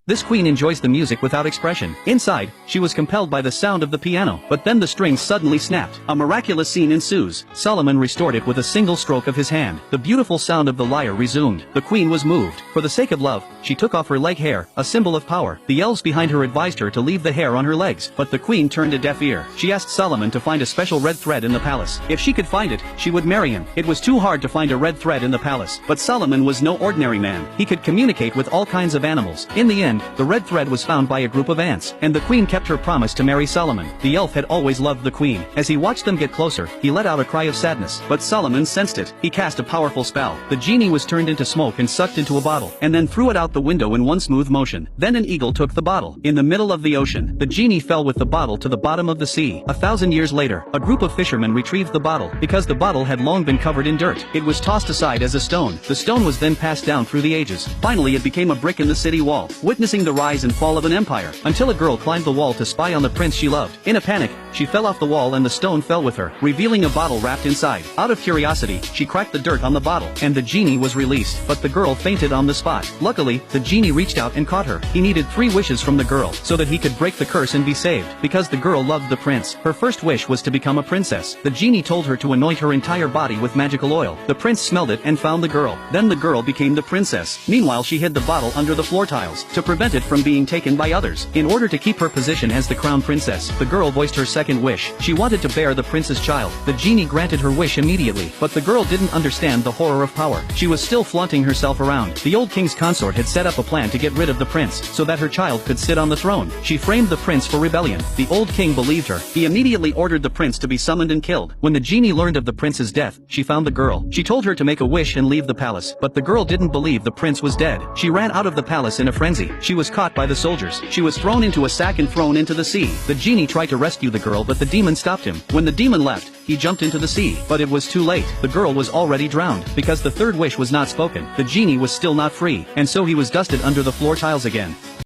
This queen enjoys the music without expression. Inside, she was compelled by the sound of the piano, but then the strings suddenly snapped. A miraculous scene ensues. Solomon restored it with a single stroke of his hand. The beautiful sound of the lyre resumed. The queen was moved. For the sake of love, she took off her leg hair, a symbol of power. The elves behind her advised her to leave the hair on her legs, but the queen turned a deaf ear. She asked Solomon to find a special red thread in the palace. If she could find it, she would marry him. It was too hard to find a red thread in the palace, but Solomon was no ordinary man. He could communicate with all kinds of animals. In the end, the red thread was found by a group of ants, and the queen kept her promise to marry Solomon. The elf had always loved the queen. As he watched them get closer, he let out a cry of sadness, but Solomon sensed it. He cast a powerful spell. The genie was turned into smoke and sucked into a bottle, and then threw it out the window in one smooth motion. Then an eagle took the bottle. In the middle of the ocean, the genie fell with the bottle to the bottom of the sea. 1,000 years later, a group of fishermen retrieved the bottle. Because the bottle had long been covered in dirt, it was tossed aside as a stone. The stone was then passed down through the ages. Finally, it became a brick in the city wall, witnessing the rise and fall of an empire, until a girl climbed the wall to spy on the prince she loved. In a panic, she fell off the wall and the stone fell with her, revealing a bottle wrapped inside. Out of curiosity, she cracked the dirt on the bottle, and the genie was released, but the girl fainted on the spot. Luckily, the genie reached out and caught her. He needed 3 wishes from the girl, so that he could break the curse and be saved. Because the girl loved the prince, her first wish was to become a princess. The genie told her to anoint her entire body with magical oil. The prince smelled it and found the girl. Then the girl became the princess. Meanwhile, she hid the bottle under the floor tiles, to prevent it from being taken by others. In order to keep her position as the crown princess, the girl voiced her second wish. She wanted to bear the prince's child. The genie granted her wish immediately, but the girl didn't understand the horror of power. She was still flaunting herself around. The old king's consort had set up a plan to get rid of the prince, so that her child could sit on the throne. She framed the prince for rebellion. The old king believed her. He immediately ordered the prince to be summoned and killed. When the genie learned of the prince's death, she found the girl. She told her to make a wish and leave the palace, but the girl didn't believe the prince was dead. She ran out of the palace in a frenzy. She was caught by the soldiers. She was thrown into a sack and thrown into the sea. The genie tried to rescue the girl, but the demon stopped him. When the demon left, he jumped into the sea, but it was too late. The girl was already drowned. Because the third wish was not spoken, the genie was still not free, and so he was dusted under the floor tiles again.